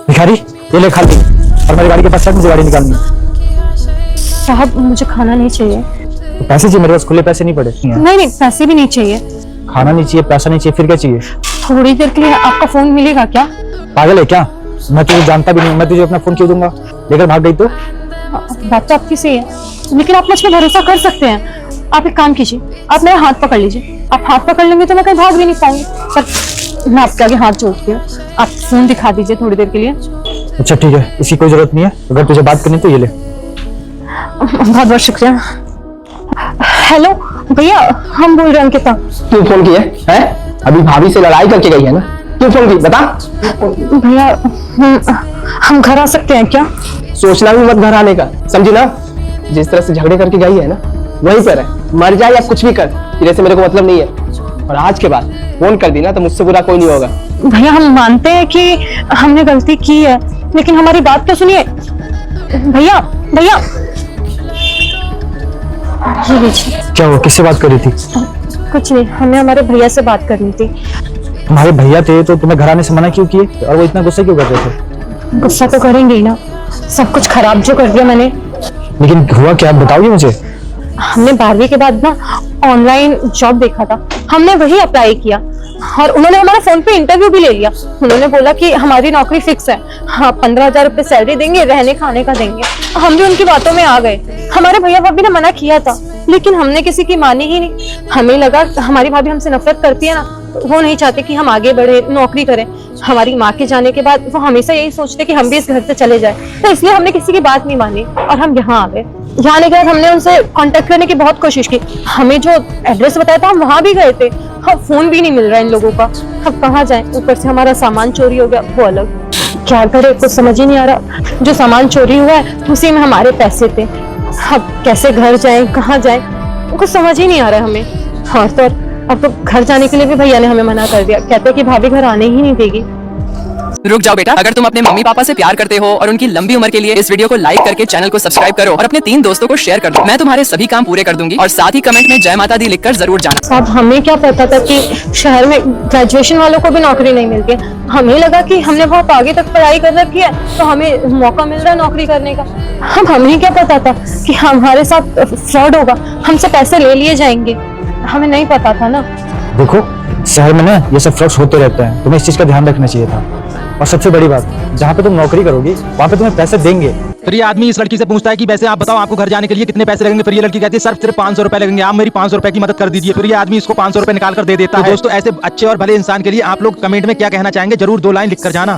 भिखारी, ये ले खा ली और मेरी गाड़ी के पास चल, मुझे गाड़ी निकालनी है। साहब मुझे खाना नहीं चाहिए। तो पैसे चाहिए? मेरे पास खुले पैसे नहीं पड़े। नहीं, पैसे भी नहीं चाहिए। खाना नहीं चाहिए, पैसा नहीं चाहिए, फिर क्या चाहिए? थोड़ी देर के लिए आपका फोन मिलेगा क्या? पागल है क्या? मैं तुझे जानता भी नहीं, मैं तुझे अपना फोन क्यों दूंगा? लेकर भाग गई तो? बात तो आपकी सही है, लेकिन आप मुझ पर भरोसा कर सकते हैं। आप एक काम कीजिए, आप मेरा हाथ पकड़ लीजिए। आप हाथ पकड़ लेंगे तो मैं कहीं भाग भी नहीं पाऊंगी। सर मैं आपके आगे हाथ जोड़ती हूँ, आप फोन दिखा दीजिए थोड़ी देर के लिए। अच्छा ठीक है, इसकी कोई जरूरत नहीं है। अगर तुझे बात करनी तो ये ले। बहुत बहुत शुक्रिया। हेलो भैया, हम बोल रहे हैं अंकिता। क्यों फोन किया है? अभी भाभी से लड़ाई करके गई है ना, क्यों फोन की बता। भैया हम घर आ सकते हैं क्या? सोचना भी मत घर आने का, समझी ना। जिस तरह से झगड़े करके गई है ना, वहीं पर है। मर जाए या कुछ भी कर, तेरे से मेरे को मतलब नहीं है। और आज के बाद फोन कर दी ना तो मुझसे बुरा कोई नहीं होगा। भैया हम मानते हैं कि हमने गलती की है, लेकिन हमारी बात तो सुनिए। भैया भैया ये लीजिए। क्या हुआ, किससे बात कर रही थी? कुछ नहीं, हमें हमारे भैया से बात करनी थी। तुम्हारे भैया थे तो तुम्हें घर आने से मना क्यों किए? और वो इतना गुस्सा क्यों कर रहे थे? गुस्सा तो करेंगे ही ना, सब कुछ खराब जो कर दिया मैंने। लेकिन हुआ क्या, बताओगे मुझे? हमने 12वीं के बाद ना ऑनलाइन जॉब देखा था, हमने वही अप्लाई किया और उन्होंने हमारा फोन पे इंटरव्यू भी ले लिया। उन्होंने बोला कि हमारी नौकरी फिक्स है, हाँ 15,000 रुपये सैलरी देंगे, रहने खाने का देंगे। हम भी उनकी बातों में आ गए। हमारे भैया भाभी ने मना किया था, लेकिन हमने किसी की मानी ही नहीं। हमें लगा हमारी भाभी हमसे नफरत करती है ना, तो वो नहीं चाहते कि हम आगे बढ़े, नौकरी करें। हमारी माँ के जाने के बाद वो हमेशा यही सोचते कि हम भी इस घर से चले जाए, तो इसलिए हमने किसी की बात नहीं मानी और हम यहाँ आ गए। यहाँ आने के बाद हमने उनसे कांटेक्ट करने की बहुत कोशिश की। हमें जो एड्रेस बताया था हम वहां भी गए थे, हम फोन भी नहीं मिल रहा इन लोगों का। अब कहाँ जाएं? ऊपर से हमारा सामान चोरी हो गया, वो अलग। क्या करे, कुछ समझ ही नहीं आ रहा। जो सामान चोरी हुआ है उसी में हमारे पैसे थे। अब कैसे घर जाएं, कहाँ जाएं, कुछ समझ ही नहीं आ रहा है हमें। और तो अब तो घर जाने के लिए भी भैया ने हमें मना कर दिया, कहते हैं कि भाभी घर आने ही नहीं देगी। रुक जाओ बेटा, अगर तुम अपने मम्मी पापा से प्यार करते हो और उनकी लंबी उम्र के लिए इस वीडियो को लाइक करके चैनल को सब्सक्राइब करो और अपने 3 दोस्तों को शेयर कर दो। मैं तुम्हारे सभी काम पूरे कर दूंगी और साथ ही कमेंट में जय माता दी लिखकर जरूर जाना। साहब हमें क्या पता था कि शहर में ग्रेजुएशन वालों को भी नौकरी नहीं मिलती है। हमें लगा कि हमने बहुत आगे तक पढ़ाई कर रखी है तो हमें मौका मिल रहा है नौकरी करने का। हमें क्या पता था कि हमारे साथ फ्रॉड होगा, हमसे पैसे ले लिए जाएंगे, हमें नहीं पता था ना। देखो शहर में ना ये सब फ्रॉड्स होते रहते हैं, तुम्हें इस चीज का ध्यान रखना चाहिए था। और सबसे बड़ी बात, जहाँ पे तुम नौकरी करोगी वहाँ पे तुम्हें पैसे देंगे। फिर ये आदमी इस लड़की से पूछता है कि वैसे आप बताओ आपको घर जाने के लिए कितने पैसे लगेंगे। फिर ये लड़की कहती है सिर्फ 500 रुपए लगेंगे, आप मेरी 500 रुपए की मदद कर दीजिए। फिर ये आदमी इसको 500 रुपए निकाल कर दे देता है। दोस्तों ऐसे अच्छे और भले इंसान के लिए आप लोग कमेंट में क्या कहना चाहेंगे जरूर 2 लाइन लिख कर जाना।